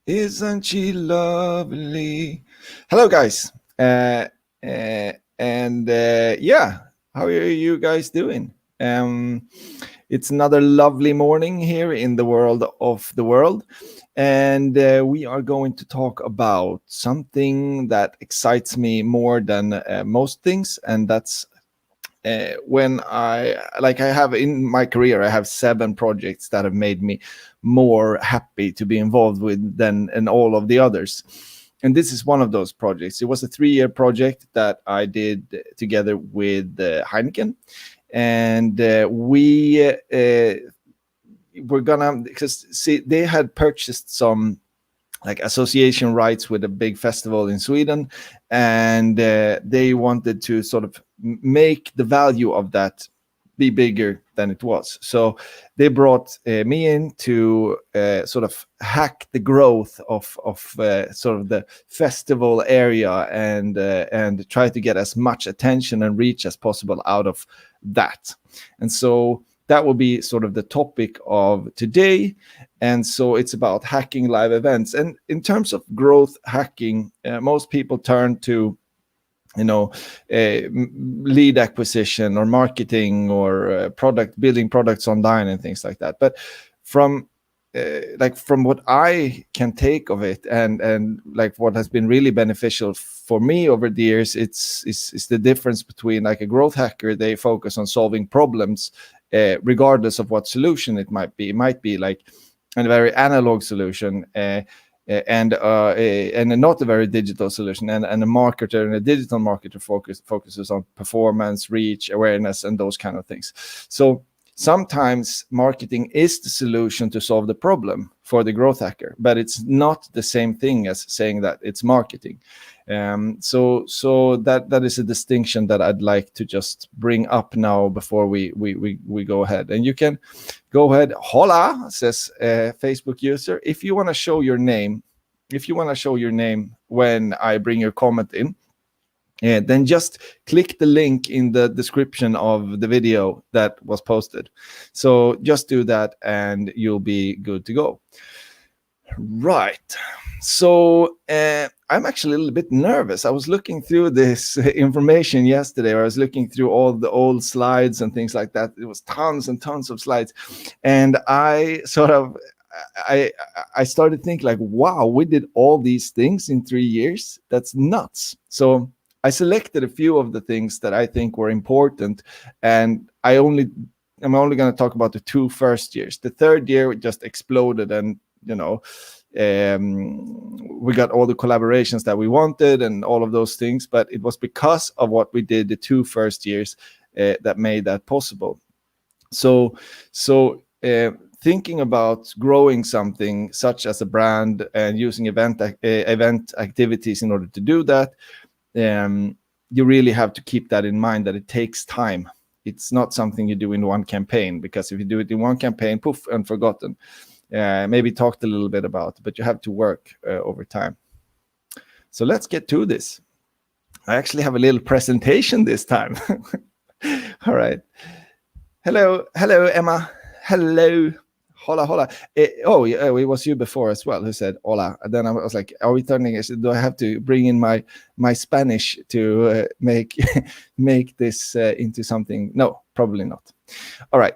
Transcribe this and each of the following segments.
Isn't she lovely? Hello, guys. Yeah, how are you guys doing? It's another lovely morning here in the world of the world, and we are going to talk about something that excites me more than most things, and that's when I have in my career, I have 7 projects that have made me more happy to be involved with than in all of the others. And this is one of those projects. It was a 3-year project that I did together with Heineken, and we're gonna, because see, they had purchased some like association rights with a big festival in Sweden, and they wanted to sort of make the value of that be bigger than it was. So they brought me in to sort of hack the growth of sort of the festival area and try to get as much attention and reach as possible out of that. And so that will be sort of the topic of today. And so it's about hacking live events. And in terms of growth hacking, most people turn to lead acquisition or marketing or product building products online and things like that. But from from what I can take of it, and like what has been really beneficial for me over the years, it's the difference between like a growth hacker. They focus on solving problems regardless of what solution it might be. It might be like a very analog solution, and not a very digital solution, and a marketer and a digital marketer focuses on performance, reach, awareness, and those kind of things. So sometimes marketing is the solution to solve the problem for the growth hacker, but it's not the same thing as saying that it's marketing. So that is a distinction that I'd like to just bring up now before we go ahead. And you can go ahead. Hola, says a Facebook user. If you want to show your name, when I bring your comment in, then just click the link in the description of the video that was posted. So just do that and you'll be good to go. Right. So I'm actually a little bit nervous. I was looking through this information yesterday. I was looking through all the old slides and things like that. It was tons and tons of slides. And I started thinking like, wow, we did all these things in 3 years. That's nuts. So I selected a few of the things that I think were important, and I'm only going to talk about the 2 first years. The 3rd year just exploded, and we got all the collaborations that we wanted and all of those things. But it was because of what we did the 2 first years that made that possible. So thinking about growing something such as a brand and using event activities in order to do that, you really have to keep that in mind, that it takes time. It's not something you do in one campaign, because if you do it in one campaign, poof, and forgotten. Maybe talked a little bit about, but you have to work over time. So let's get to this. I actually have a little presentation this time. All right. Hello, Emma. Hello. Hola. Yeah, it was you before as well who said hola. And then I was like, are we turning? I said, do I have to bring in my Spanish to make this into something? No, probably not. All right.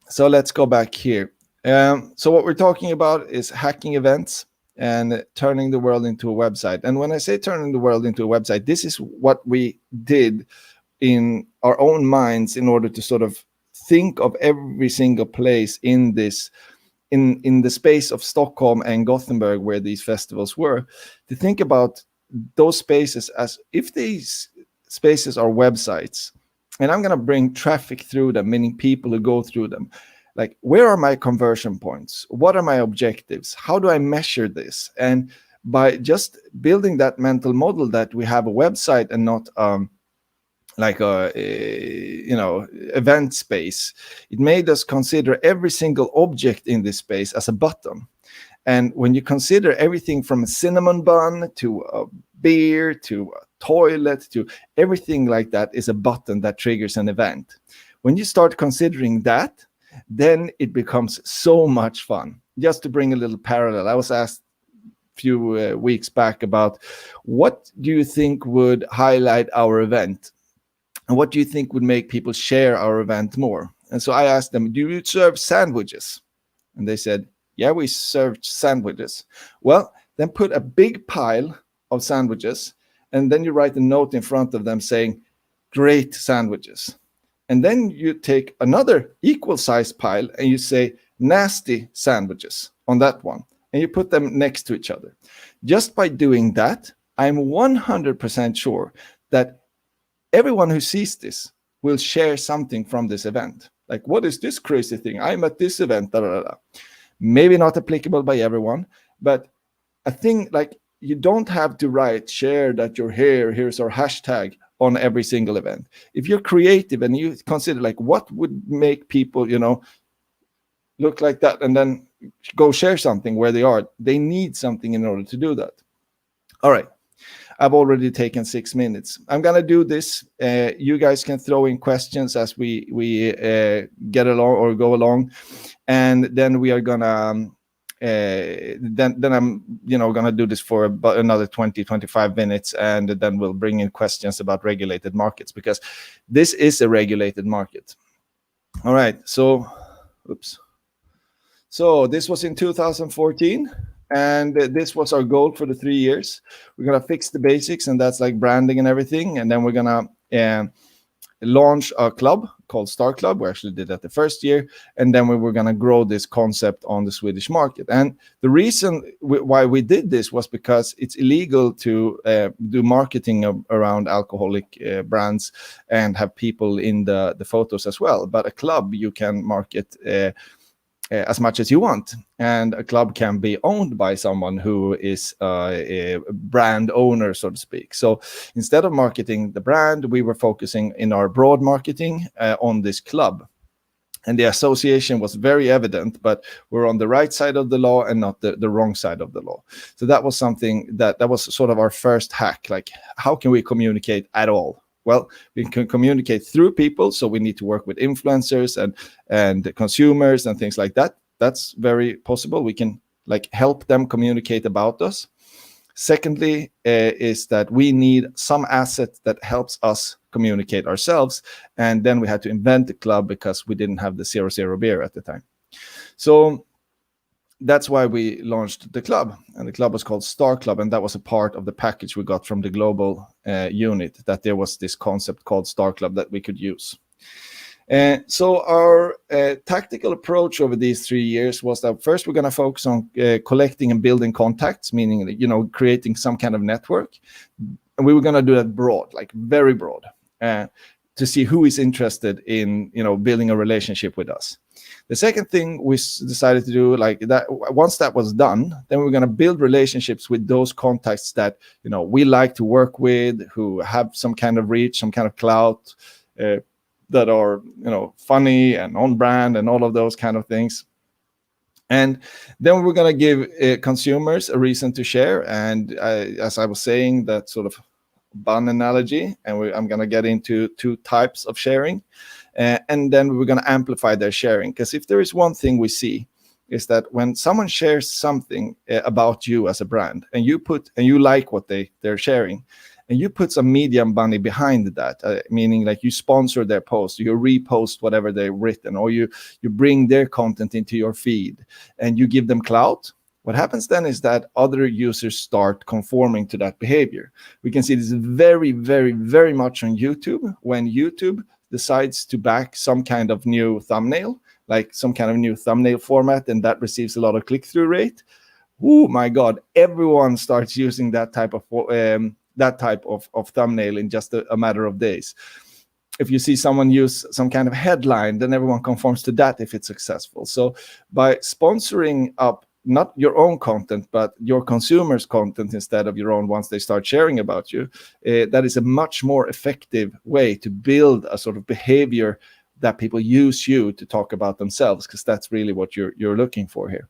So let's go back here. So what we're talking about is hacking events and turning the world into a website. And when I say turning the world into a website, this is what we did in our own minds in order to sort of think of every single place in this, in the space of Stockholm and Gothenburg where these festivals were, to think about those spaces as if these spaces are websites, and I'm going to bring traffic through them, meaning people who go through them. Like, where are my conversion points? What are my objectives? How do I measure this? And by just building that mental model that we have a website and not like a event space, it made us consider every single object in this space as a button. And when you consider everything from a cinnamon bun to a beer to a toilet to everything like that is a button that triggers an event. When you start considering that, then it becomes so much fun. Just to bring a little parallel, I was asked few weeks back about what do you think would highlight our event, and what do you think would make people share our event more? And so I asked them, do you serve sandwiches? And they said, yeah, we served sandwiches. Well, then put a big pile of sandwiches, and then you write a note in front of them saying, great sandwiches. And then you take another equal sized pile and you say, nasty sandwiches on that one. And you put them next to each other. Just by doing that, I'm 100% sure that everyone who sees this will share something from this event. Like, what is this crazy thing? I'm at this event. Da, da, da. Maybe not applicable by everyone, but a thing like you don't have to write, share that you're here, here's our hashtag on every single event. If you're creative and you consider like what would make people, look like that, and then go share something where they are, they need something in order to do that. All right. I've already taken 6 minutes. I'm gonna do this. You guys can throw in questions as we get along or go along, and then we are gonna then I'm gonna do this for about another 20-25 minutes, and then we'll bring in questions about regulated markets, because this is a regulated market. All right. So this was in 2014. And this was our goal for the 3 years. We're going to fix the basics, and that's like branding and everything. And then we're going to launch a club called Star Club. We actually did that the first year. And then we were going to grow this concept on the Swedish market. And the reason why we did this was because it's illegal to do marketing around alcoholic brands and have people in the photos as well. But a club, you can market as much as you want, and a club can be owned by someone who is a brand owner, so to speak. So instead of marketing the brand, we were focusing in our broad marketing on this club, and the association was very evident, but we're on the right side of the law and not the wrong side of the law. So that was something that was sort of our first hack. Like, how can we communicate at all? Well, we can communicate through people, so we need to work with influencers and consumers and things like that. That's very possible. We can like help them communicate about us. Secondly, is that we need some asset that helps us communicate ourselves, and then we had to invent the club because we didn't have the 00 beer at the time. So that's why we launched the club, and the club was called Star Club, and that was a part of the package we got from the global unit, that there was this concept called Star Club that we could use. So our tactical approach over these 3 years was that first we're going to focus on collecting and building contacts, meaning creating some kind of network, and we were going to do that broad, like very broad, to see who is interested in building a relationship with us. The second thing we decided to do, like that, once that was done, then we're going to build relationships with those contacts that we like to work with, who have some kind of reach, some kind of clout, that are funny and on brand and all of those kind of things. And then we're going to give consumers a reason to share. And as I was saying, that sort of bun analogy, and I'm going to get into 2 types of sharing. And then we're going to amplify their sharing, because if there is one thing we see, is that when someone shares something about you as a brand, and you like what they're sharing, and you put some media money behind that, meaning like you sponsor their post, you repost whatever they've written, or you bring their content into your feed, and you give them clout. What happens then is that other users start conforming to that behavior. We can see this very, very, very much on YouTube. When YouTube decides to back some kind of new thumbnail, like some kind of new thumbnail format, and that receives a lot of click-through rate, oh my God, everyone starts using that type of thumbnail in just a matter of days. If you see someone use some kind of headline, then everyone conforms to that if it's successful. So by sponsoring up not your own content, but your consumers' content instead of your own, once they start sharing about you, that is a much more effective way to build a sort of behavior that people use you to talk about themselves, because that's really what you're looking for here.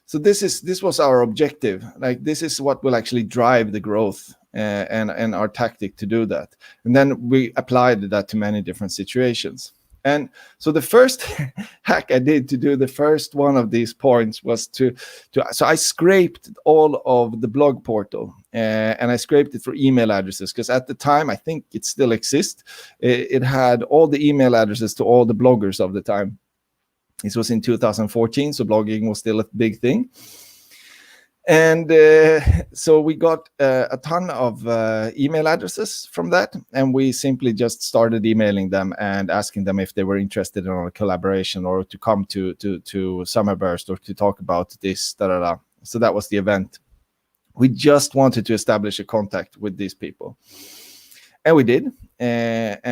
So this was our objective. Like, this is what will actually drive the growth and our tactic to do that. And then we applied that to many different situations. And so the first hack I did to do the first one of these points was so I scraped all of the blog portal, and I scraped it for email addresses, because at the time, I think it still exists, it had all the email addresses to all the bloggers of the time. This was in 2014, so blogging was still a big thing. And so we got a ton of email addresses from that, and we simply just started emailing them and asking them if they were interested in a collaboration or to come to Summerburst or to talk about this. So that was the event. We just wanted to establish a contact with these people, and we did. I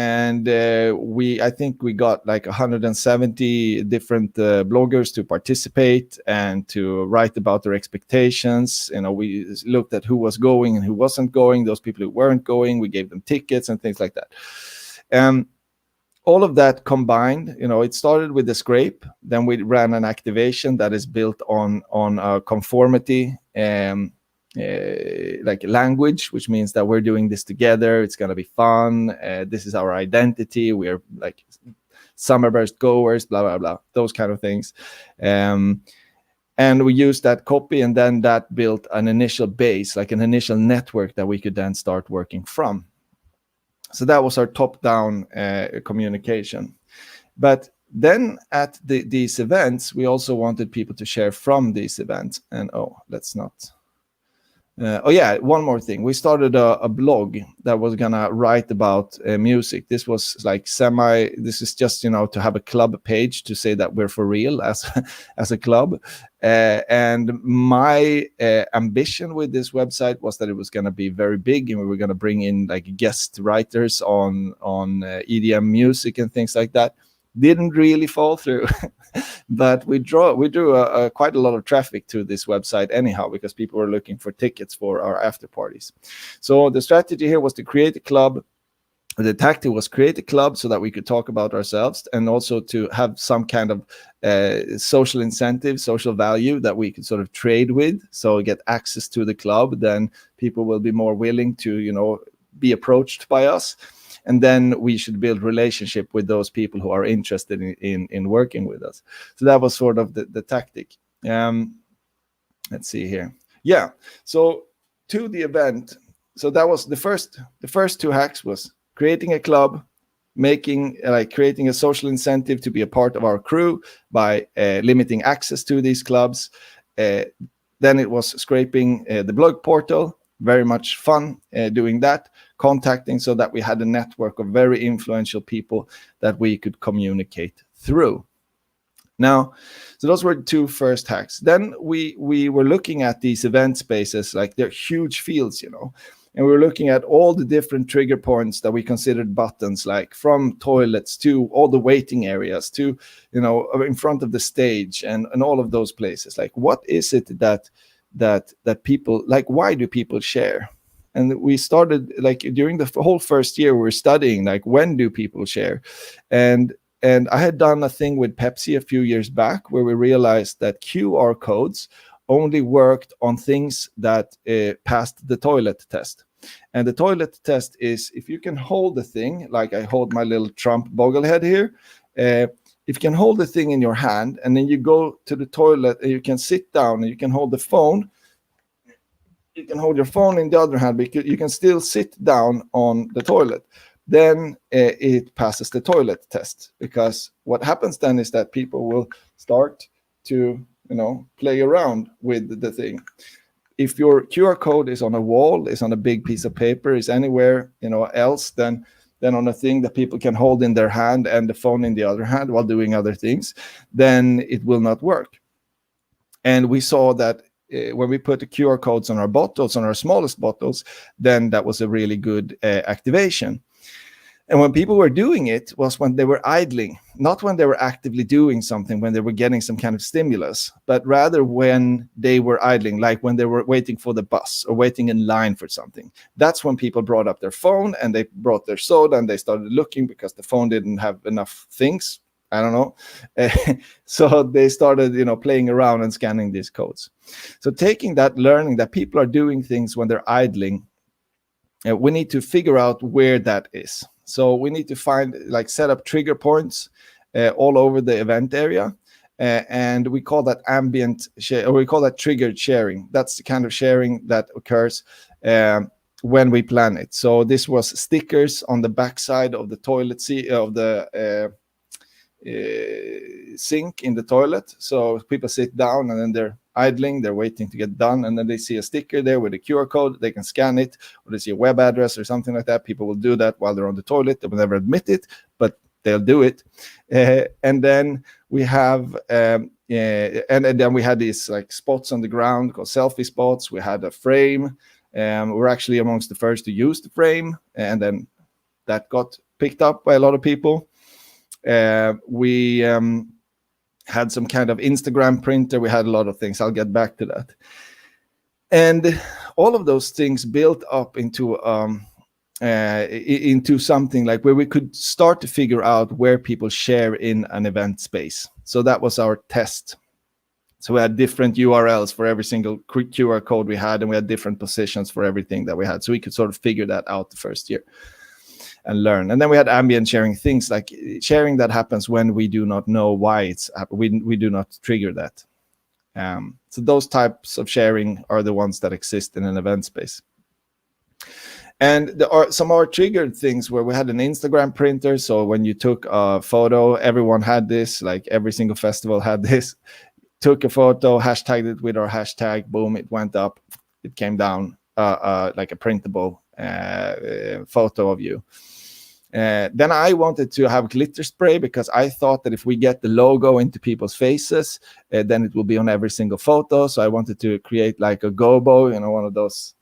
think we got like 170 different bloggers to participate and to write about their expectations. We looked at who was going and who wasn't going. Those people who weren't going, we gave them tickets and things like that. All of that combined, it started with the scrape. Then we ran an activation that is built on a conformity like language, which means that we're doing this together. It's going to be fun. This is our identity. We're like Summerburst goers, blah, blah, blah, those kind of things. And we used that copy, and then that built an initial base, like an initial network that we could then start working from. So that was our top-down communication. But then at these events, we also wanted people to share from these events. And one more thing. We started a blog that was gonna write about music. This was like this is just, to have a club page to say that we're for real as a club. And my ambition with this website was that it was gonna be very big, and we were gonna bring in like guest writers on EDM music and things like that. Didn't really fall through. But we drew quite a lot of traffic to this website anyhow, because people were looking for tickets for our after parties. So the strategy here was to create a club. The tactic was create a club so that we could talk about ourselves, and also to have some kind of social incentive, social value that we could sort of trade with. So get access to the club, then people will be more willing to, be approached by us. And then we should build relationship with those people who are interested in working with us. So that was sort of the tactic. Let's see here. Yeah. So to the event. So that was the first two hacks was creating a club, creating a social incentive to be a part of our crew by limiting access to these clubs. Then it was scraping the blog portal. Very much fun doing that, contacting, so that we had a network of very influential people that we could communicate through. Now, so those were the two first hacks. Then we were looking at these event spaces, like they're huge fields, and we were looking at all the different trigger points that we considered buttons, like from toilets to all the waiting areas to, in front of the stage and all of those places. Like, what is it that people like? Why do people share? And we started, like, during the whole first year, we were studying, like, when do people share? And I had done a thing with Pepsi a few years back where we realized that QR codes only worked on things that passed the toilet test. And the toilet test is if you can hold the thing, like I hold my little Trump bogglehead here, if you can hold the thing in your hand and then you go to the toilet and you can sit down and you can hold the phone, you can hold your phone in the other hand, because you can still sit down on the toilet, then it passes the toilet test. Because what happens then is that people will start to, play around with the thing. If your QR code is on a wall, is on a big piece of paper, is anywhere, else, then on a thing that people can hold in their hand and the phone in the other hand while doing other things, then it will not work. And we saw that when we put the QR codes on our bottles, on our smallest bottles, then that was a really good activation. And when people were doing it was when they were idling, not when they were actively doing something, when they were getting some kind of stimulus, but rather when they were idling, like when they were waiting for the bus or waiting in line for something. That's when people brought up their phone and they brought their soda and they started looking, because the phone didn't have enough things. I don't know. So they started, playing around and scanning these codes. So taking that, learning that people are doing things when they're idling, we need to figure out where that is. So we need to find, like, set up trigger points all over the event area. And we call that ambient share, or we call that triggered sharing. That's the kind of sharing that occurs when we plan it. So this was stickers on the backside of the toilet seat of the sink in the toilet. So people sit down and then they're idling, they're waiting to get done, and then they see a sticker there with a QR code, they can scan it, or they see a web address or something like that. People will do that while they're on the toilet. They will never admit it, but they'll do it. And then we have and then we had these like spots on the ground called selfie spots. We had a frame. We're actually amongst the first to use the frame, and then that got picked up by a lot of people. We had some kind of Instagram printer. We had a lot of things. I'll get back to that. And all of those things built up into something like where we could start to figure out where people share in an event space. So that was our test. So we had different URLs for every single QR code we had, and we had different positions for everything that we had. So we could sort of figure that out the first year and learn. And then we had ambient sharing, things like sharing that happens when we do not know why it's happening. We do not trigger that. So those types of sharing are the ones that exist in an event space. And there are some more triggered things where we had an Instagram printer. So when you took a photo, everyone had this, like every single festival had this. Took a photo, hashtagged it with our hashtag, boom, it went up, it came down like a printable photo of you. Then I wanted to have glitter spray because I thought that if we get the logo into people's faces, then it will be on every single photo. So I wanted to create like a gobo, one of those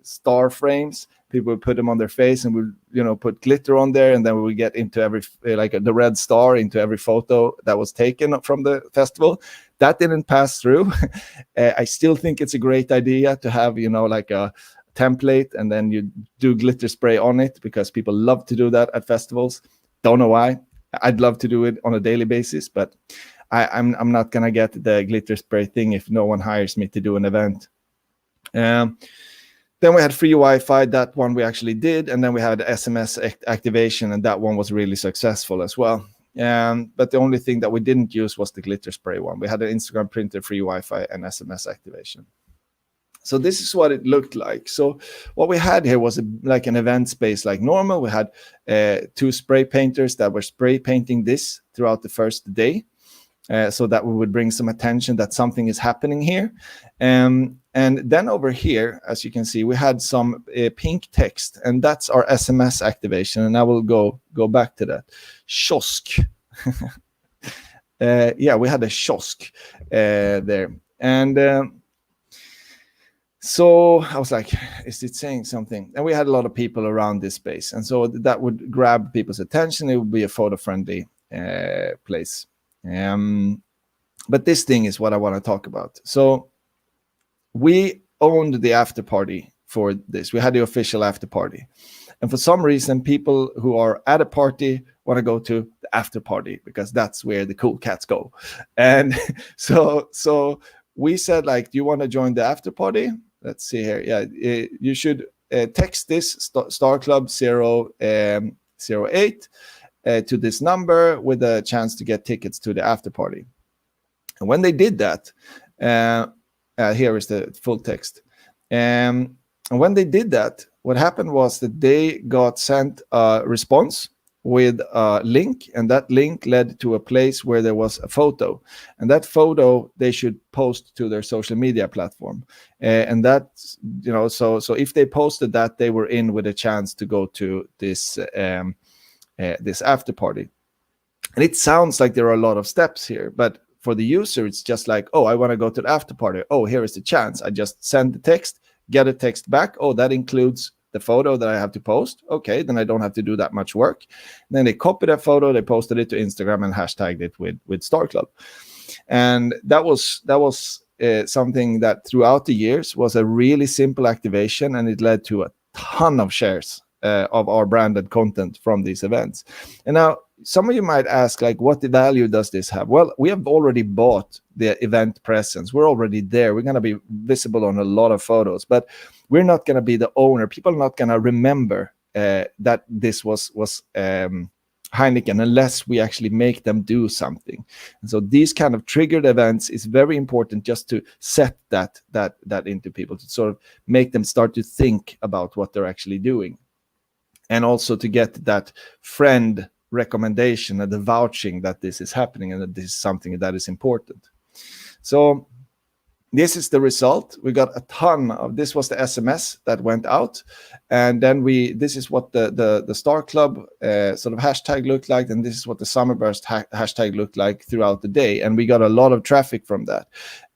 star frames. People would put them on their face and we'll, put glitter on there, and then we would get into every, like the red star into every photo that was taken from the festival. That didn't pass through. I still think it's a great idea to have, like a template, and then you do glitter spray on it because people love to do that at festivals. Don't know why. I'd love to do it on a daily basis, but I'm not gonna get the glitter spray thing if no one hires me to do an event. Then we had free Wi-Fi. That one we actually did, and then we had SMS activation, and that one was really successful as well. But the only thing that we didn't use was the glitter spray one. We had an Instagram printer, free Wi-Fi, and SMS activation. So this is what it looked like. So what we had here was like an event space like normal. We had 2 spray painters that were spray painting this throughout the first day, so that we would bring some attention that something is happening here. And then over here, as you can see, we had some pink text, and that's our SMS activation. And I will go back to that. Kiosk. Yeah, we had a kiosk there. And so I was like, is it saying something? And we had a lot of people around this space. And so that would grab people's attention. It would be a photo-friendly place. But this thing is what I want to talk about. So we owned the after party for this. We had the official after party. And for some reason, people who are at a party want to go to the after party because that's where the cool cats go. And so we said, like, do you want to join the after party? Let's see here. Yeah, you should text this Star Club 008 to this number with a chance to get tickets to the after party. And when they did that, here is the full text. And when they did that, what happened was that they got sent a response with a link, and that link led to a place where there was a photo, and that photo they should post to their social media platform. And that's, so if they posted that, they were in with a chance to go to this this after party. And it sounds like there are a lot of steps here, but for the user, it's just like, oh, I want to go to the after party. Oh, here is the chance. I just send the text, get a text back. Oh, that includes the photo that I have to post. Okay, then I don't have to do that much work. And then they copied that photo, they posted it to Instagram and hashtagged it with Star Club. And that was something that throughout the years was a really simple activation, and it led to a ton of shares of our branded content from these events. And now some of you might ask, like, what value does this have? Well, we have already bought the event presence. We're already there. We're going to be visible on a lot of photos, but we're not going to be the owner. People are not going to remember that this was Heineken unless we actually make them do something. And so these kind of triggered events is very important, just to set that into people, to sort of make them start to think about what they're actually doing, and also to get that friend recommendation and the vouching that this is happening and that this is something that is important. So this is the result. We got a ton of, this was the SMS that went out, and then this is what the Star Club sort of hashtag looked like, and this is what the Summerburst hashtag looked like throughout the day, and we got a lot of traffic from that.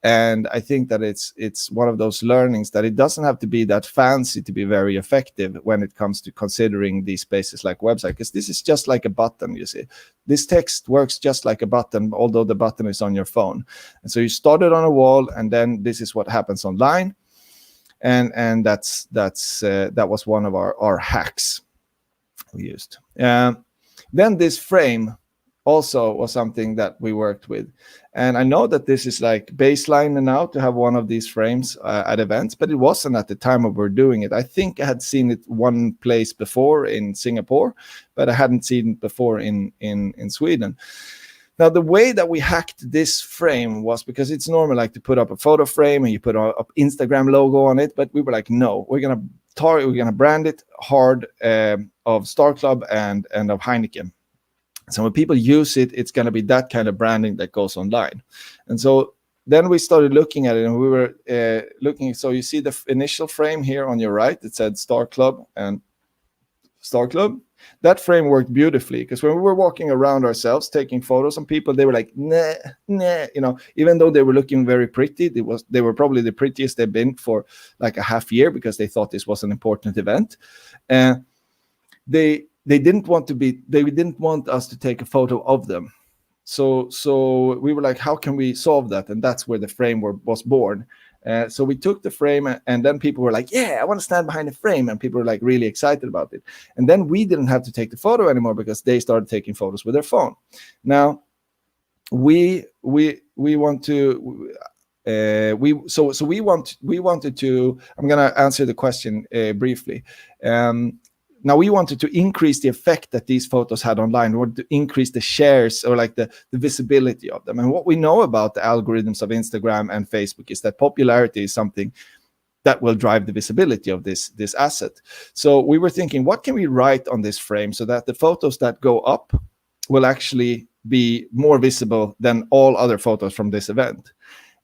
And I think that it's one of those learnings that it doesn't have to be that fancy to be very effective when it comes to considering these spaces like website, because this is just like a button. You see, this text works just like a button, although the button is on your phone. And so you start it on a wall, and then this is what happens online. And that was one of our hacks we used. Then this frame also was something that we worked with. And I know that this is like baseline now to have one of these frames at events, but it wasn't at the time we were doing it. I think I had seen it one place before in Singapore, but I hadn't seen it before in Sweden. Now, the way that we hacked this frame was because it's normal like to put up a photo frame and you put up Instagram logo on it, but we were like, no, we're gonna brand it hard of Star Club and of Heineken. So when people use it, it's going to be that kind of branding that goes online. And so then we started looking at it, and we were looking. So you see the initial frame here on your right. It said Star Club and Star Club. That frame worked beautifully, because when we were walking around ourselves taking photos on people, they were like, nah, you know, even though they were looking very pretty, they were probably the prettiest they've been for like a half year, because they thought this was an important event. And they didn't want us to take a photo of them. So we were like, how can we solve that? And that's where the frame was born. So we took the frame, and then people were like, yeah, I want to stand behind the frame. And people were like really excited about it. And then we didn't have to take the photo anymore, because they started taking photos with their phone. Now, we want to, we wanted to, I'm going to answer the question briefly. Now, we wanted to increase the effect that these photos had online, or to increase the shares, or like the visibility of them. And what we know about the algorithms of Instagram and Facebook is that popularity is something that will drive the visibility of this asset. So we were thinking, what can we write on this frame so that the photos that go up will actually be more visible than all other photos from this event?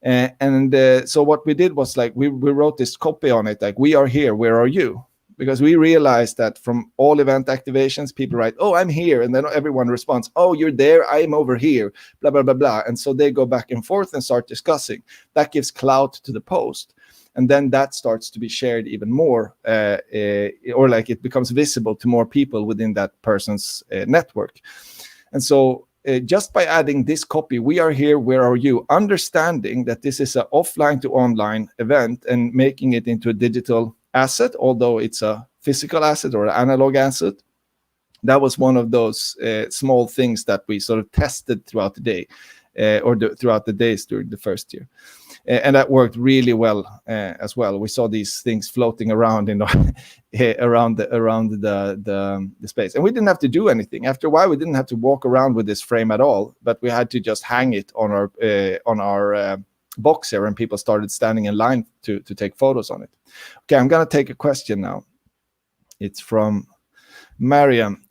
So what we did was like, we wrote this copy on it, like, we are here, where are you? Because we realized that from all event activations, people write, oh, I'm here. And then everyone responds, oh, you're there, I'm over here, blah, blah, blah, blah. And so they go back and forth and start discussing. That gives clout to the post. And then that starts to be shared even more, or like it becomes visible to more people within that person's network. And so just by adding this copy, we are here, where are you, understanding that this is an offline to online event and making it into a digital asset, although it's a physical asset or an analog asset. That was one of those small things that we sort of tested throughout the day, throughout the days during the first year. And that worked really well as well. We saw these things floating around around the space, and we didn't have to do anything. After a while, we didn't have to walk around with this frame at all, but we had to just hang it on our box here, and people started standing in line to take photos on it. Okay, I'm going to take a question now. It's from Mariam.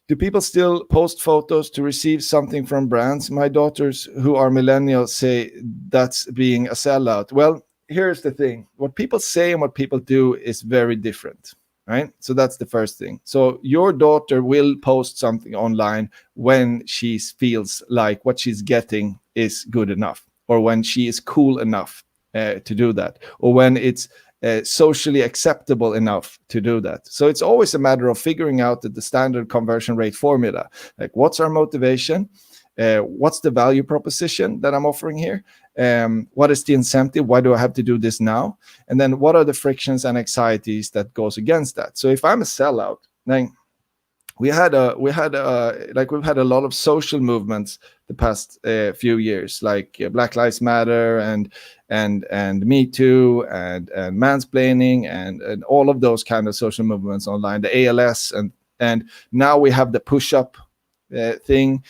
Do people still post photos to receive something from brands? My daughters, who are millennials, say that's being a sellout. Well, here's the thing. What people say and what people do is very different, right? So that's the first thing. So your daughter will post something online when she feels like what she's getting is good enough, or when she is cool enough to do that, or when it's socially acceptable enough to do that. So it's always a matter of figuring out the standard conversion rate formula. Like, what's our motivation? What's the value proposition that I'm offering here? What is the incentive? Why do I have to do this now? And then what are the frictions and anxieties that goes against that? So if I'm a sellout, then we've had a lot of social movements the past few years, like Black Lives Matter and Me Too and mansplaining and all of those kind of social movements online, the ALS, and now we have the push up thing,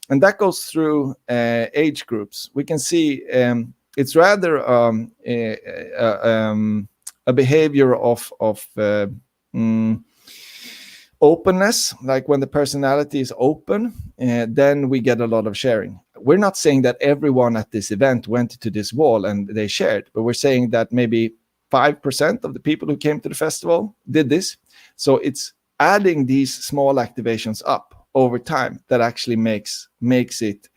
and that goes through age groups. We can see it's rather a behavior of openness, like when the personality is open, then we get a lot of sharing. We're not saying that everyone at this event went to this wall and they shared, but we're saying that maybe 5% of the people who came to the festival did this. So it's adding these small activations up over time that actually makes it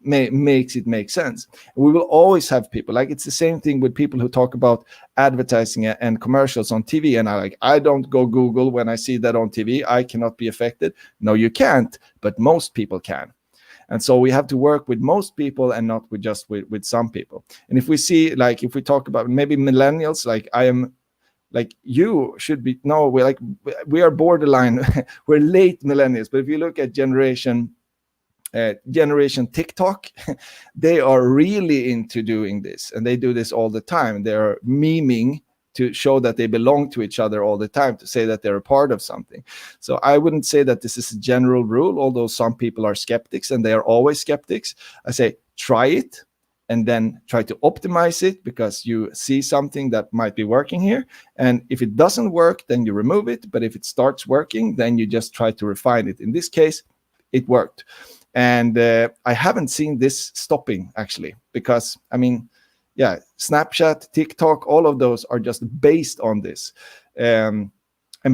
make sense. We will always have people, like, it's the same thing with people who talk about advertising and commercials on TV, and I don't go Google when I see that on TV. I cannot be affected. No, you can't, but most people can. And so we have to work with most people and not with some people. And if we see, like, if we talk about maybe millennials, like I am, like, you should be, no, we are borderline we're late millennials, but if you look at generation TikTok, they are really into doing this, and they do this all the time. They're memeing to show that they belong to each other all the time, to say that they're a part of something. So I wouldn't say that this is a general rule, although some people are skeptics, and they are always skeptics. I say try it, and then try to optimize it, because you see something that might be working here. And if it doesn't work, then you remove it. But if it starts working, then you just try to refine it. In this case, it worked. And I haven't seen this stopping, actually, because, I mean, yeah, Snapchat, TikTok, all of those are just based on this. And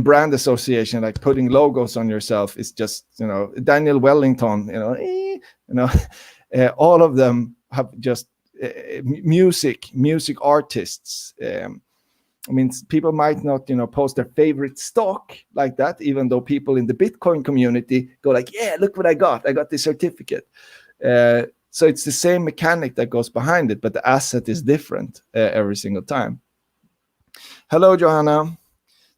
brand association, like putting logos on yourself, is just, Daniel Wellington, all of them have just music artists. I mean, people might not, post their favorite stock like that, even though people in the Bitcoin community go like, yeah, look what I got this certificate. So it's the same mechanic that goes behind it, but the asset is different every single time. Hello, Johanna.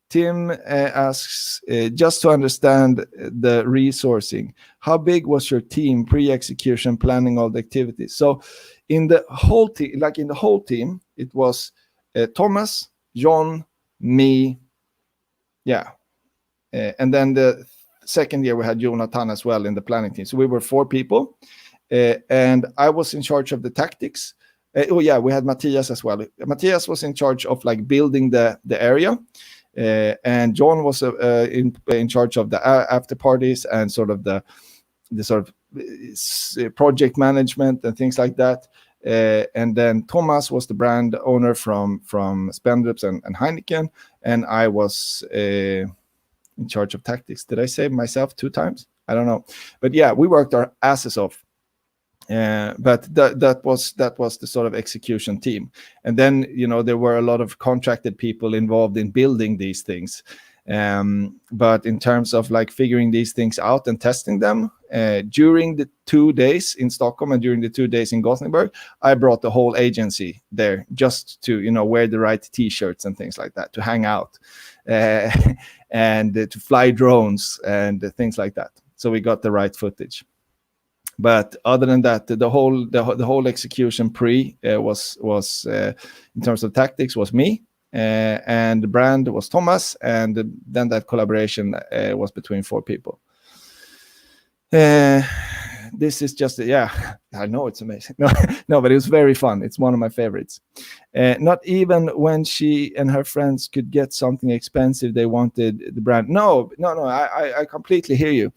Tim asks, just to understand the resourcing, how big was your team pre-execution, planning all the activities? So in the whole team, it was Thomas, John, me, and then the second year we had Jonathan as well in the planning team. So we were 4 people, and I was in charge of the tactics. We had Matthias as well. Matthias was in charge of like building the area. And John was in charge of the after parties and sort of the project management and things like that. And then Thomas was the brand owner from Spendrups and Heineken, and I was in charge of tactics. Did I say myself 2 times? I don't know, but yeah, we worked our asses off. But that was the sort of execution team. And then, there were a lot of contracted people involved in building these things. But in terms of like figuring these things out and testing them, during the 2 days in Stockholm and during the 2 days in Gothenburg, I brought the whole agency there just to, wear the right T-shirts and things like that, to hang out and to fly drones and things like that. So we got the right footage. But other than that, the whole execution was in terms of tactics was me, and the brand was Thomas, and then that collaboration was between 4 people. This is just I know it's amazing. No, but it was very fun. It's one of my favorites. Not even when she and her friends could get something expensive, they wanted the brand. No. I completely hear you.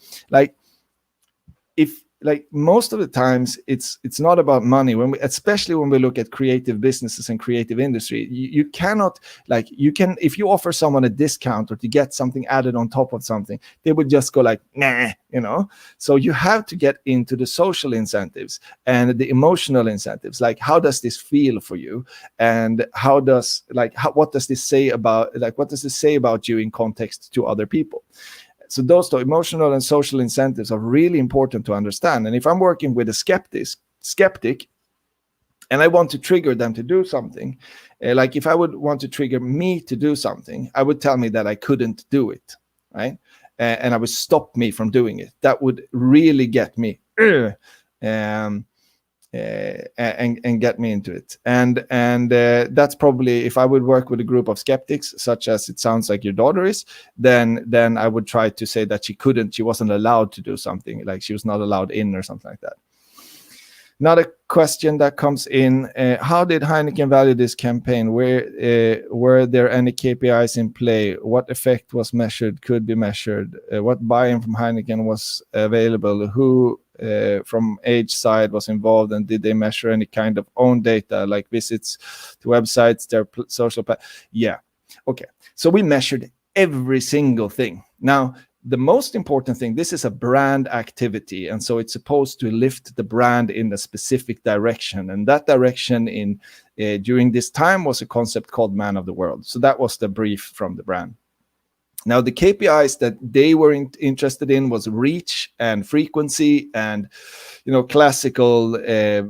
Like most of the times it's not about money, especially when we look at creative businesses and creative industry. You cannot, like, if you offer someone a discount or to get something added on top of something, they would just go like, nah, so you have to get into the social incentives and the emotional incentives. Like, how does this feel for you, and what does this say about you in context to other people? So those two, emotional and social incentives, are really important to understand. And if I'm working with a skeptic, and I want to trigger them to do something, like if I would want to trigger me to do something, I would tell me that I couldn't do it, right? and I would stop me from doing it. That would really get me and get me into it. And that's probably, if I would work with a group of skeptics, such as it sounds like your daughter is, then I would try to say that she wasn't allowed to do something, like she was not allowed in or something like that. Another question that comes in, how did Heineken value this campaign? Were there any KPIs in play? What effect was measured, could be measured? What buy-in from Heineken was available? Who from age side was involved, and did they measure any kind of own data, like visits to websites, their social yeah, okay. So we measured every single thing. Now, the most important thing, this is a brand activity, and so it's supposed to lift the brand in a specific direction, and that direction in during this time was a concept called Man of the World. So that was the brief from the brand. Now, the KPIs that they were interested in was reach and frequency, and classical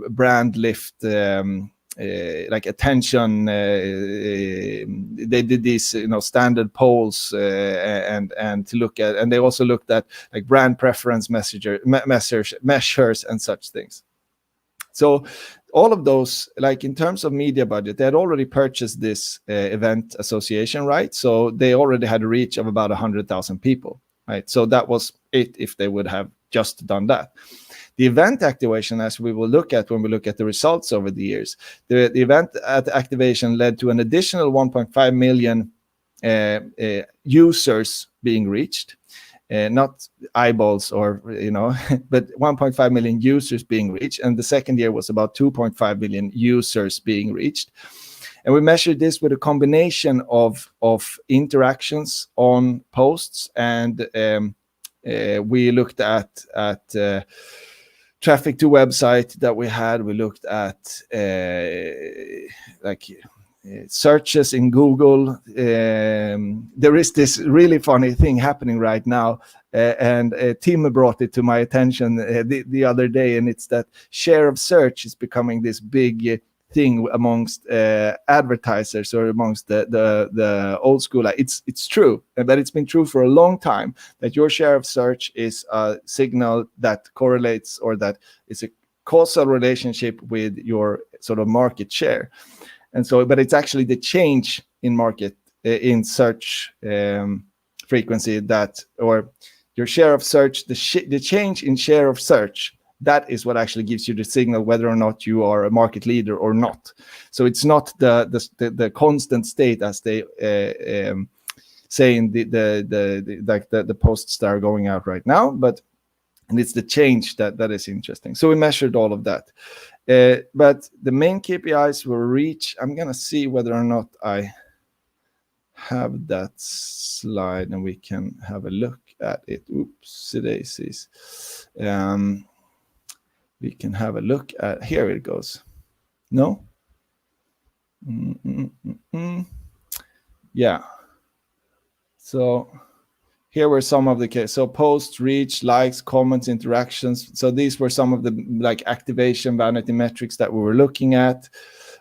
brand lift, like attention. They did these standard polls and to look at, and they also looked at like brand preference measures and such things. So all of those, like in terms of media budget, they had already purchased this event association, right? So they already had a reach of about 100,000 people, right? So that was it if they would have just done that. The event activation, as we will look at when we look at the results over the years, the event activation led to an additional 1.5 million users being reached. Not eyeballs or, but 1.5 million users being reached. And the second year was about 2.5 million users being reached. And we measured this with a combination of interactions on posts, and we looked at traffic to website that we had. We looked at searches in Google. There is this really funny thing happening right now, and Tim brought it to my attention the other day, and it's that share of search is becoming this big thing amongst advertisers, or amongst the old school. It's true, but it's been true for a long time, that your share of search is a signal that correlates, or that is a causal relationship with your sort of market share. And so, but it's actually the change in market in search frequency, that, or your share of search, the change in share of search, that is what actually gives you the signal whether or not you are a market leader or not. So it's not the constant state, as they say in the posts that are going out right now, and it's the change that is interesting. So we measured all of that. But the main KPIs were reach. I'm going to see whether or not I have that slide and we can have a look at it. Oops, daisies. We can have a look at, here it goes. No? Yeah. So here were some of the cases. So posts, reach, likes, comments, interactions. So these were some of the activation vanity metrics that we were looking at.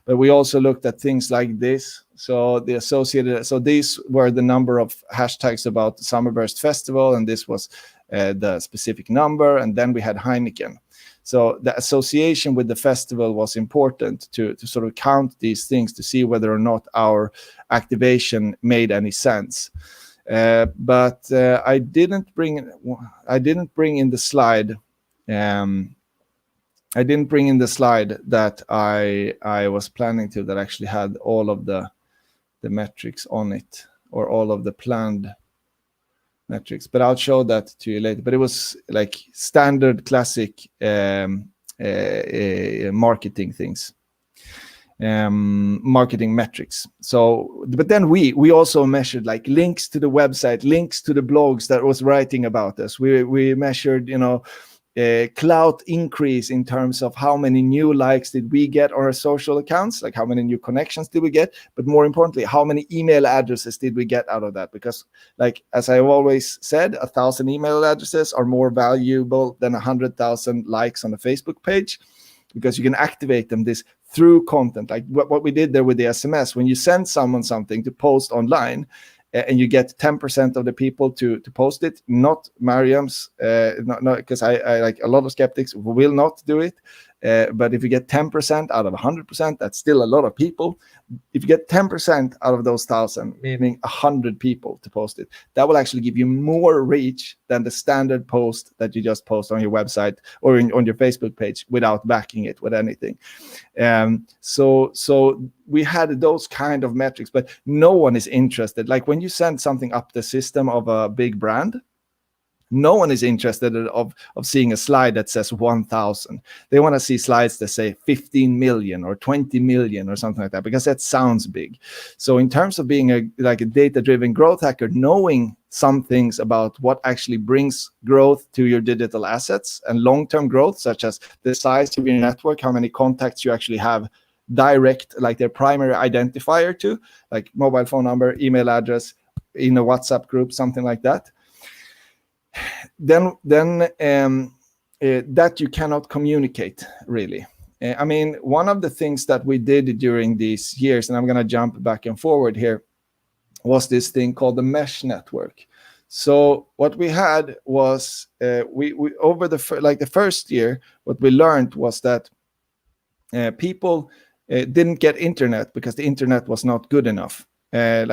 But we also looked at things like this. So the associated, so these were the number of hashtags about the Summerburst Festival, and this was the specific number. And then we had Heineken. So the association with the festival was important to sort of count these things to see whether or not our activation made any sense. But I didn't bring in the slide. I didn't bring in the slide that I was planning to, that actually had all of the metrics on it, or all of the planned metrics. But I'll show that to you later. But it was like standard classic marketing things. Marketing metrics. So, but then we also measured like links to the website, links to the blogs that was writing about us. We measured, clout increase in terms of how many new likes did we get on our social accounts, like how many new connections did we get, but more importantly, how many email addresses did we get out of that? Because, like, as I've always said, 1,000 email addresses are more valuable than 100,000 likes on a Facebook page, because you can activate them this through content, like what we did there with the SMS. When you send someone something to post online, and you get 10% of the people to post it, not Mariam's, not because I like a lot of skeptics will not do it. But if you get 10% out of 100%, that's still a lot of people. If you get 10% out of those 1,000, meaning 100 people to post it, that will actually give you more reach than the standard post that you just post on your website or on your Facebook page without backing it with anything. So we had those kind of metrics, but no one is interested. Like when you send something up the system of a big brand, no one is interested of seeing a slide that says 1,000. They want to see slides that say 15 million or 20 million or something like that, because that sounds big. So in terms of being a data-driven growth hacker, knowing some things about what actually brings growth to your digital assets and long-term growth, such as the size of your network, how many contacts you actually have direct, like their primary identifier to, like mobile phone number, email address, in a WhatsApp group, something like that. Then that you cannot communicate really. I mean, one of the things that we did during these years, and I'm going to jump back and forward here, was this thing called the mesh network. So what we had was we over the first year, what we learned was that people didn't get internet because the internet was not good enough. There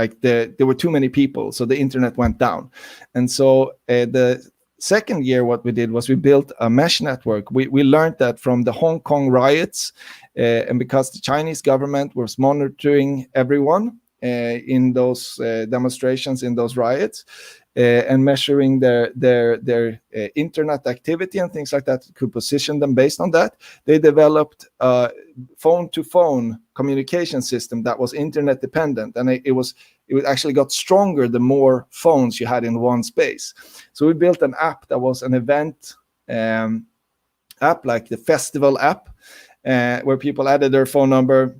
were too many people, so the internet went down. And so the second year, what we did was we built a mesh network. We learned that from the Hong Kong riots, and because the Chinese government was monitoring everyone in those demonstrations, in those riots, and measuring their internet activity and things like that, could position them based on that. They developed a phone-to-phone communication system that was internet dependent, and it actually got stronger the more phones you had in one space. So we built an app that was an event app, like the festival app, where people added their phone number,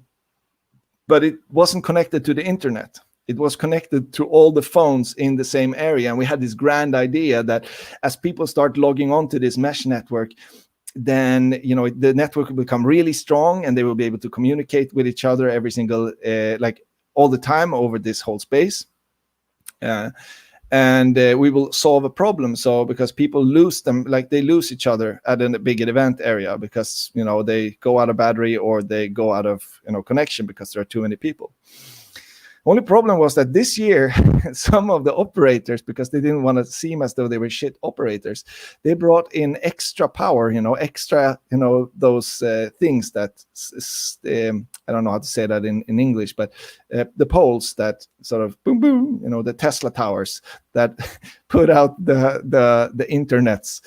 but it wasn't connected to the internet. It was connected to all the phones in the same area. And we had this grand idea that as people start logging onto this mesh network, then the network will become really strong, and they will be able to communicate with each other every single all the time over this whole space. And we will solve a problem. So because people lose them, like they lose each other at a big event area because they go out of battery or they go out of connection because there are too many people. Only problem was that this year, some of the operators, because they didn't want to seem as though they were shit operators, they brought in extra power, those things that, I don't know how to say that in English, but the poles that sort of boom, boom, the Tesla towers that put out the internets.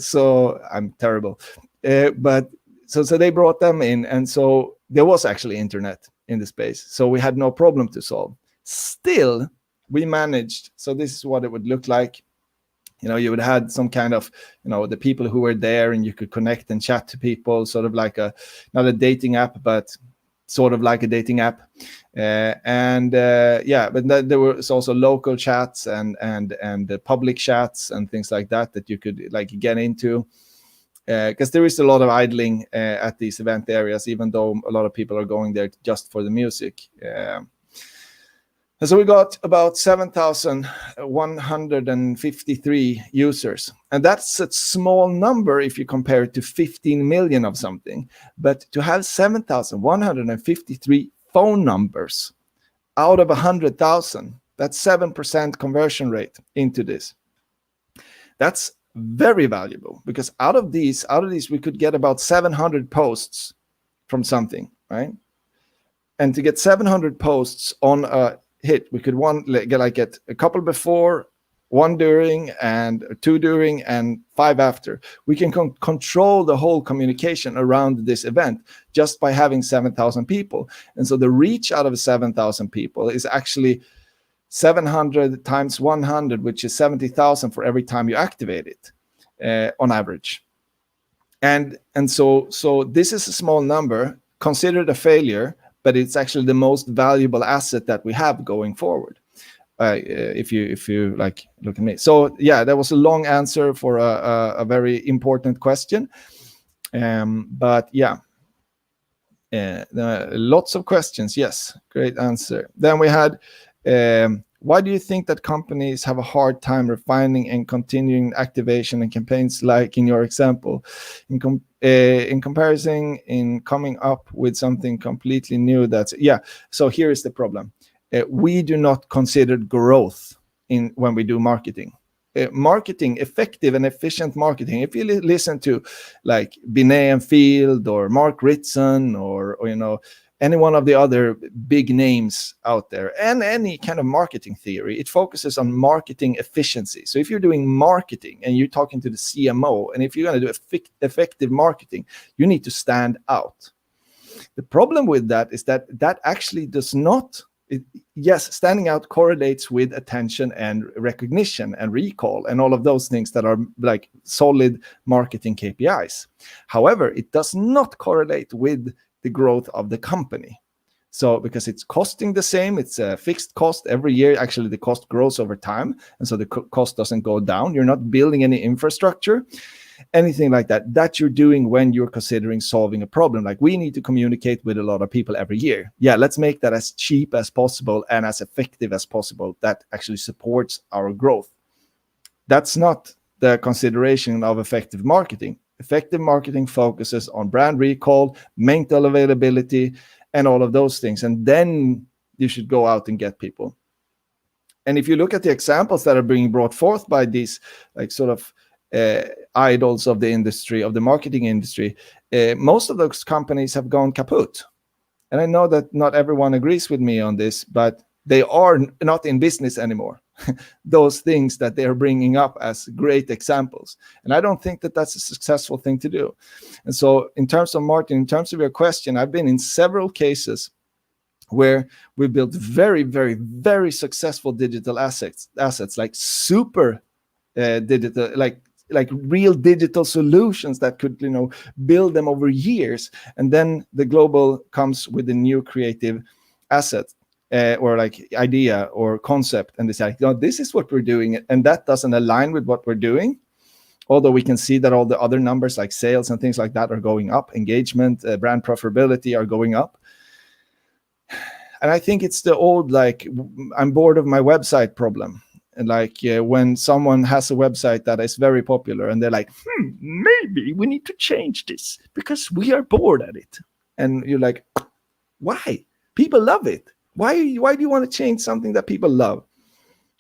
So I'm terrible. But so they brought them in, and so there was actually internet in the space, so we had no problem to solve. Still, we managed. So this is what it would look like. You would have some kind of the people who were there, and you could connect and chat to people, sort of like not a dating app, but sort of like a dating app. But there was also local chats and public chats and things like that you could get into. Because there is a lot of idling at these event areas, even though a lot of people are going there just for the music. And so we got about 7,153 users. And that's a small number if you compare it to 15 million of something. But to have 7,153 phone numbers out of 100,000, that's 7% conversion rate into this. That's very valuable, because out of these we could get about 700 posts from something, right? And to get 700 posts on a hit, we could get a couple before, one during, and two during, and 5 after. We can control the whole communication around this event just by having 7,000 people. And so the reach out of 7,000 people is actually 700 times 100, which is 70,000 for every time you activate it, on average. And so this is a small number, considered a failure, but it's actually the most valuable asset that we have going forward. If you look at me. So yeah, that was a long answer for a very important question. But yeah. Lots of questions. Yes, great answer. Then we had Why do you think that companies have a hard time refining and continuing activation and campaigns, like in your example, in comparison, in coming up with something completely new? So here is the problem. We do not consider growth in when we do marketing. Marketing, effective and efficient marketing. If you listen to like Binet and Field or Mark Ritson or any one of the other big names out there, and any kind of marketing theory, it focuses on marketing efficiency. So if you're doing marketing and you're talking to the CMO, and if you're going to do effective marketing, you need to stand out. The problem with that is that actually does not. Yes, standing out correlates with attention and recognition and recall and all of those things that are like solid marketing KPIs. However, it does not correlate with the growth of the company. So because it's costing the same, it's a fixed cost every year. Actually, the cost grows over time, and so the cost doesn't go down. You're not building any infrastructure, anything like that you're doing when you're considering solving a problem. Like, we need to communicate with a lot of people every year. Yeah, let's make that as cheap as possible and as effective as possible. That actually supports our growth. That's not the consideration of effective marketing. Effective marketing focuses on brand recall, mental availability, and all of those things. And then you should go out and get people. And if you look at the examples that are being brought forth by these like sort of idols of the industry, of the marketing industry, most of those companies have gone kaput. And I know that not everyone agrees with me on this, but they are not in business anymore. Those things that they are bringing up as great examples. And I don't think that that's a successful thing to do. And so in terms of marketing, in terms of your question, I've been in several cases where we built very, very, very successful digital assets like super digital, like real digital solutions that could, build them over years. And then the global comes with a new creative asset or like idea or concept, and they say, this is what we're doing, and that doesn't align with what we're doing. Although we can see that all the other numbers like sales and things like that are going up, engagement, brand profitability are going up. And I think it's the old, like, I'm bored of my website problem. And like when someone has a website that is very popular and they're like, maybe we need to change this because we are bored at it. And you're like, why? People love it. Why do you want to change something that people love?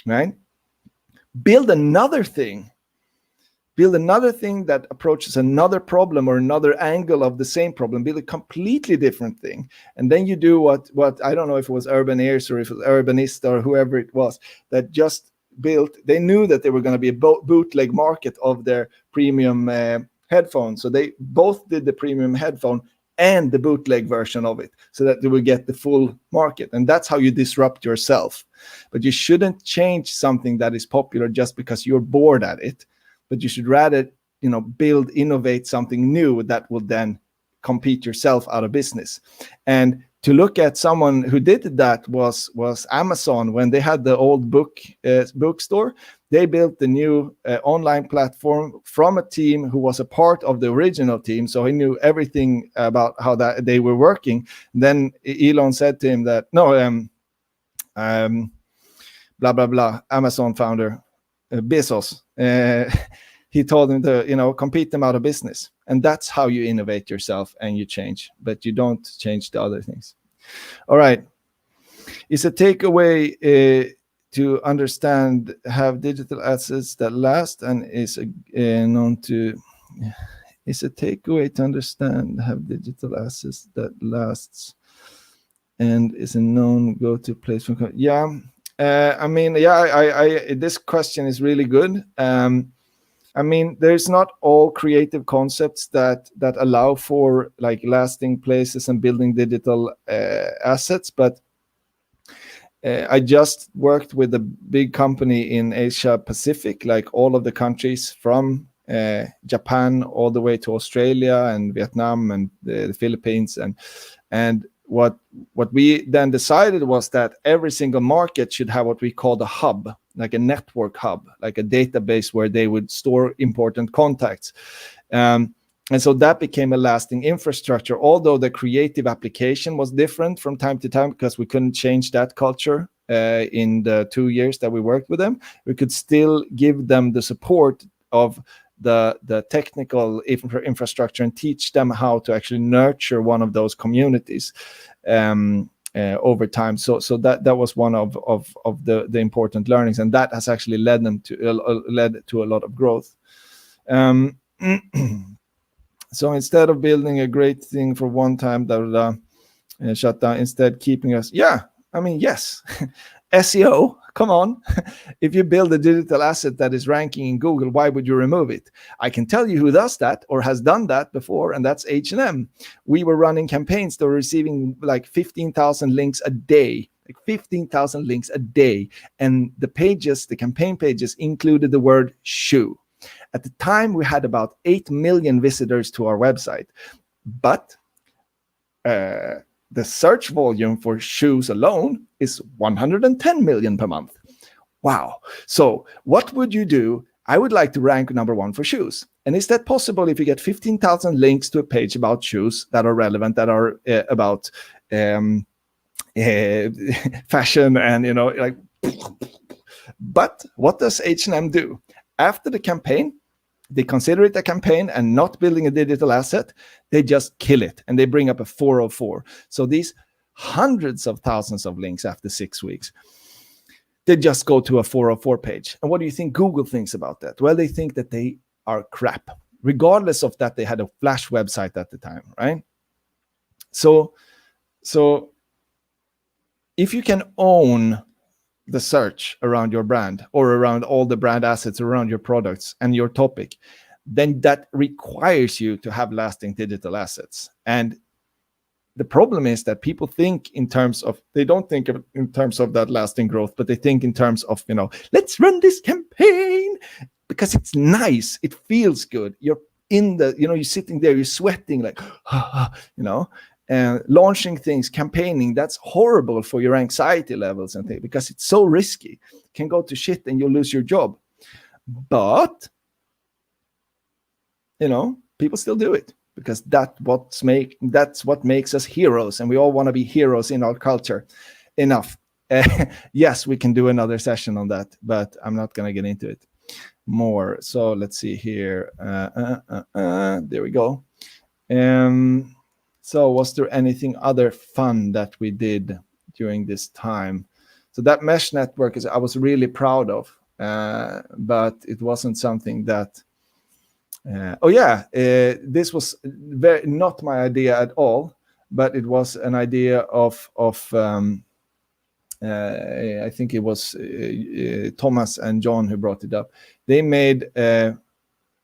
Right? Build another thing that approaches another problem or another angle of the same problem. Build a completely different thing. And then you do what I don't know if it was Urban Ears or if it was Urbanista or whoever it was that just built. They knew that there were going to be a bootleg market of their premium headphones. So they both did the premium headphone and the bootleg version of it so that they would get the full market. And that's how you disrupt yourself. But you shouldn't change something that is popular just because you're bored at it. But you should rather, build, innovate something new that will then compete yourself out of business. And to look at someone who did that was Amazon. When they had the old bookstore, they built the new online platform from a team who was a part of the original team. So he knew everything about how that they were working. And then Elon said to him that, blah, blah, blah, Amazon founder, Bezos, he told him to, compete them out of business. And that's how you innovate yourself and you change, but you don't change the other things. All right. Is a takeaway to understand, have digital assets that last, and is known to, is a takeaway to understand, have digital assets that lasts and is a known go-to place for, this question is really good. There's not all creative concepts that allow for like lasting places and building digital assets, but I just worked with a big company in Asia Pacific, like all of the countries from Japan all the way to Australia and Vietnam and the Philippines, and what we then decided was that every single market should have what we call the hub, like a network hub, like a database where they would store important contacts. And so that became a lasting infrastructure, although the creative application was different from time to time because we couldn't change that culture in the 2 years that we worked with them. We could still give them the support of the technical infrastructure and teach them how to actually nurture one of those communities over time. So that was one of the important learnings, and that has actually led to a lot of growth. So instead of building a great thing for one time, shut down, instead keeping us, yes. SEO, come on. If you build a digital asset that is ranking in Google, why would you remove it? I can tell you who does that or has done that before, and that's H&M. We were running campaigns that were receiving like 15,000 links a day, and the campaign pages included the word shoe. At the time, we had about 8 million visitors to our website, but the search volume for shoes alone is 110 million per month. Wow. So what would you do? I would like to rank number 1 for shoes. And is that possible if you get 15,000 links to a page about shoes that are relevant, that are about fashion and, But what does H&M do? After the campaign, they consider it a campaign and not building a digital asset. They just kill it and they bring up a 404. So these hundreds of thousands of links after 6 weeks, they just go to a 404 page. And what do you think Google thinks about that? Well, they think that they are crap, regardless of that they had a Flash website at the time, right? So if you can own the search around your brand or around all the brand assets around your products and your topic, then that requires you to have lasting digital assets. And the problem is that people think in terms of, they don't think of in terms of that lasting growth, but they think in terms of, let's run this campaign because it's nice. It feels good. You're in the, you're sitting there, you're sweating like, and launching things, campaigning, that's horrible for your anxiety levels and things because it's so risky. It can go to shit and you'll lose your job. But, people still do it because that's what makes us heroes. And we all want to be heroes in our culture. Enough. Yes, we can do another session on that, but I'm not going to get into it more. So let's see here. There we go. So was there anything other fun that we did during this time? So that mesh network I was really proud of, but it wasn't something that, this was not my idea at all, but it was an idea of I think it was Thomas and John who brought it up. They made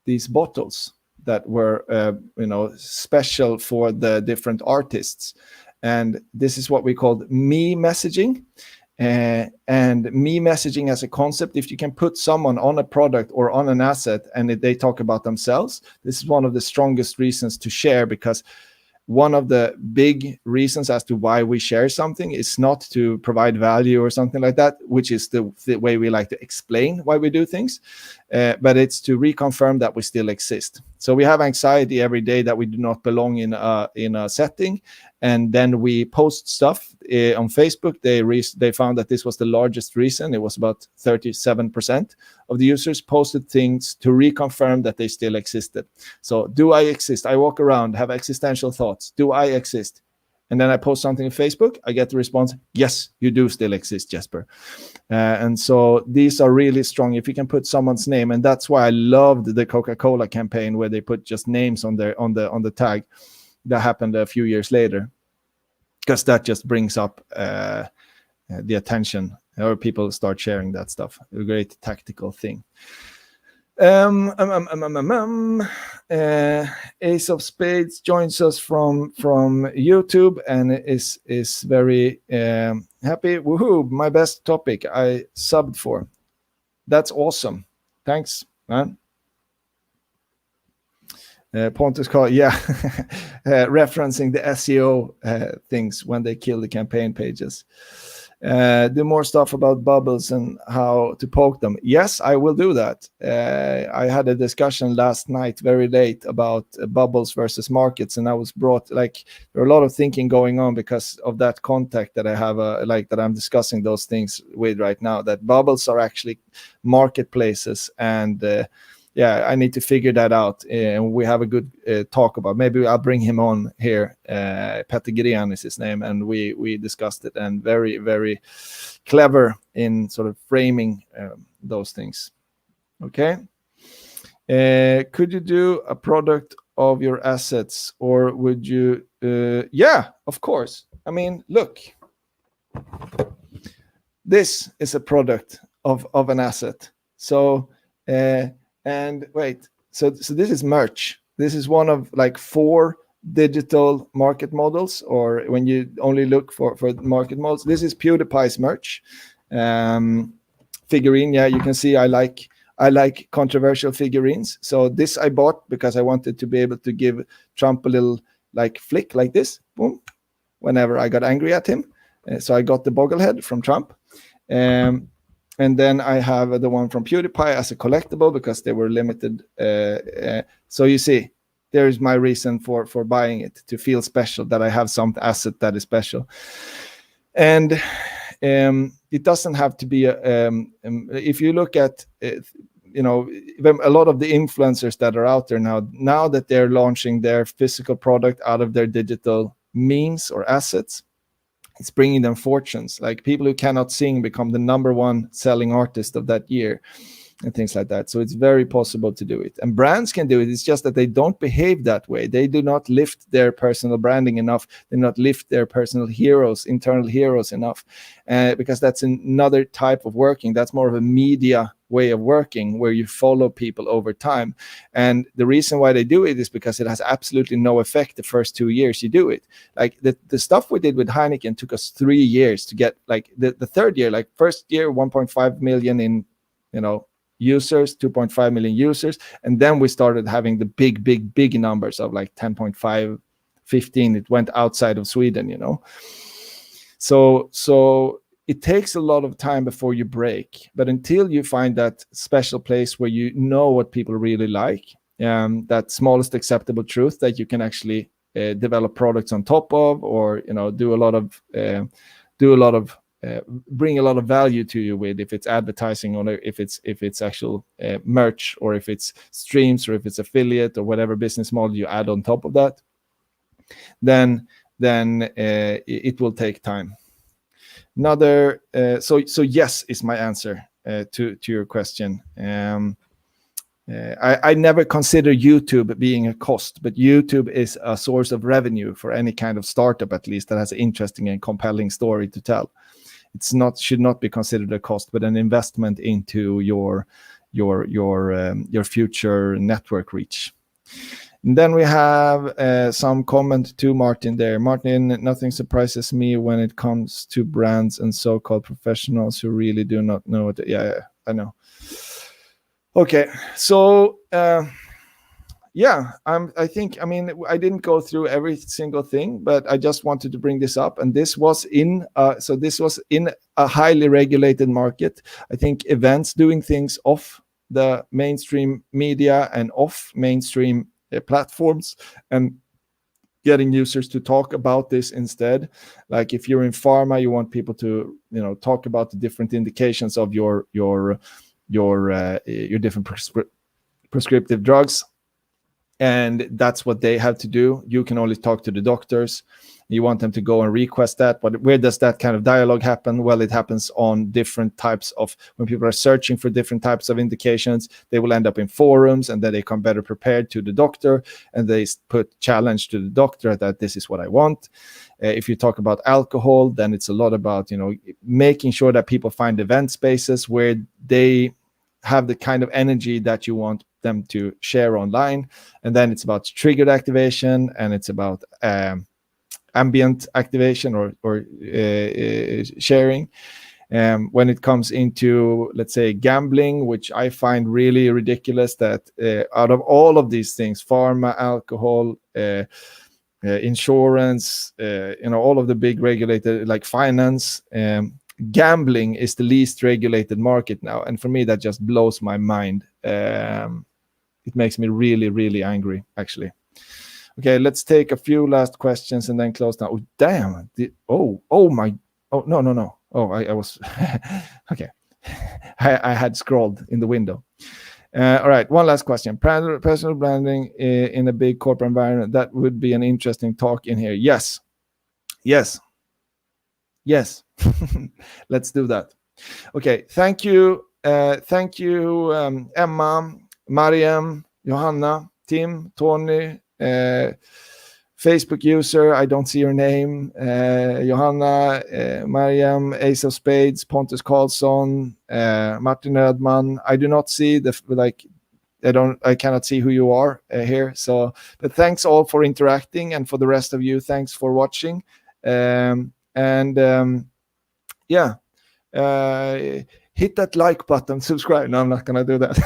these bottles that were special for the different artists, and this is what we called me messaging. And me messaging as a concept, if you can put someone on a product or on an asset and they talk about themselves, this is one of the strongest reasons to share, because one of the big reasons as to why we share something is not to provide value or something like that, which is the way we like to explain why we do things, but it's to reconfirm that we still exist. So we have anxiety every day that we do not belong in a setting, and then we post stuff on Facebook. They found that this was the largest reason. It was about 37% of the users posted things to reconfirm that they still existed. So do I exist? I walk around, have existential thoughts. Do I exist? And then I post something on Facebook. I get the response, yes, you do still exist, Jesper. And so these are really strong. If you can put someone's name, and that's why I loved the Coca-Cola campaign where they put just names on the tag. That happened a few years later, because that just brings up the attention, or people start sharing that stuff. A great tactical thing. Ace of Spades joins us from YouTube and is very happy. Woohoo! My best topic I subbed for. That's awesome. Thanks, man. Pontus call, referencing the SEO things when they kill the campaign pages. do more stuff about bubbles and how to poke them. Yes, I will do that. I had a discussion last night very late about bubbles versus markets, and I was brought, like, there are a lot of thinking going on because of that contact that I have, like, that I'm discussing those things with right now, that bubbles are actually marketplaces. And yeah, I need to figure that out, and we have a good talk about. Maybe I'll bring him on here. Petter Gren is his name, and we discussed it, and very, very clever in sort of framing those things. Okay. Could you do a product of your assets, or would you? Yeah, of course. I mean, look, this is a product of an asset. So. And wait, so this is merch. This is one of like 4 digital market models, or when you only look for market models. This is PewDiePie's merch figurine. Yeah, you can see I like controversial figurines. So this I bought because I wanted to be able to give Trump a little like flick like this, boom, whenever I got angry at him. So I got the bogglehead from Trump. And then I have the one from PewDiePie as a collectible because they were limited. So you see, there is my reason for buying it, to feel special, that I have some asset that is special. And it doesn't have to be if you look at a lot of the influencers that are out there now that they're launching their physical product out of their digital means or assets, it's bringing them fortunes. Like, people who cannot sing become the #1 selling artist of that year, and things like that. So it's very possible to do it, and brands can do it. It's just that they don't behave that way. They do not lift their personal branding enough. They do not lift their personal heroes, internal heroes enough, because that's another type of working. That's more of a media way of working, where you follow people over time. And the reason why they do it is because it has absolutely no effect the first 2 years you do it. Like the stuff we did with Heineken took us 3 years to get, like, the third year, like first year 1.5 million in users, 2.5 million users, and then we started having the big numbers of like 10.5, 15. It went outside of Sweden. So it takes a lot of time before you break, but until you find that special place where you know what people really like, that smallest acceptable truth that you can actually develop products on top of, or do a lot of bring a lot of value to you with, if it's advertising, or if it's actual merch, or if it's streams, or if it's affiliate, or whatever business model you add on top of that, then it will take time. Another so yes is my answer to your question. I never consider YouTube being a cost, but YouTube is a source of revenue for any kind of startup, at least, that has an interesting and compelling story to tell. Should not be considered a cost, but an investment into your future network reach. And then we have some comment to Martin there. Martin, nothing surprises me when it comes to brands and so-called professionals who really do not know what. Yeah, I know. Okay, so I think, I didn't go through every single thing, but I just wanted to bring this up. And this was in a highly regulated market. I think events doing things off the mainstream media and off mainstream platforms, and getting users to talk about this instead. Like, if you're in pharma, you want people to talk about the different indications of your different prescriptive drugs, and that's what they have to do. You can only talk to the doctors. You want them to go and request that, but where does that kind of dialogue happen? Well, it happens on different types of, when people are searching for different types of indications, they will end up in forums, and then they come better prepared to the doctor, and they put challenge to the doctor that this is what I want. If you talk about alcohol, then it's a lot about making sure that people find event spaces where they have the kind of energy that you want them to share online. And then it's about triggered activation, and it's about ambient activation or sharing. When it comes into, let's say, gambling, which I find really ridiculous, that out of all of these things, pharma, alcohol, insurance, all of the big regulated, like finance, gambling is the least regulated market now, and for me that just blows my mind. It makes me really, really angry, actually. Okay, let's take a few last questions and then close down. Oh, damn. No. Oh, I was okay. I had scrolled in the window. All right, one last question. Personal branding in a big corporate environment, that would be an interesting talk in here. Yes. Let's do that. Okay, thank you. Thank you, Emma, Mariam, Johanna, Tim, Tony, Facebook user, I don't see your name, Johanna, Mariam, Ace of Spades, Pontus Karlsson, Martin Ödman. I do not see I cannot see who you are here. So, but thanks all for interacting, and for the rest of you, thanks for watching. Hit that like button, subscribe. No, I'm not gonna do that.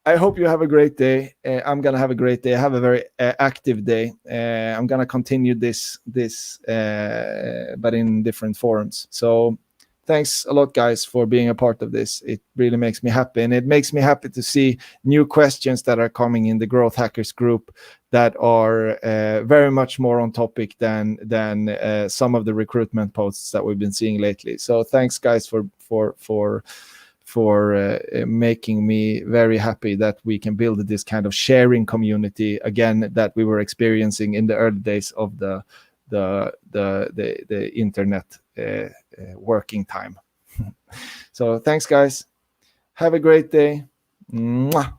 I hope you have a great day. I'm gonna have a great day. I have a very active day. I'm gonna continue this, but in different forums. So thanks a lot, guys, for being a part of this. It really makes me happy, and it makes me happy to see new questions that are coming in the Growth Hackers group that are very much more on topic than some of the recruitment posts that we've been seeing lately. So thanks, guys, for making me very happy that we can build this kind of sharing community again that we were experiencing in the early days of the internet working time. So thanks, guys. Have a great day. Mwah.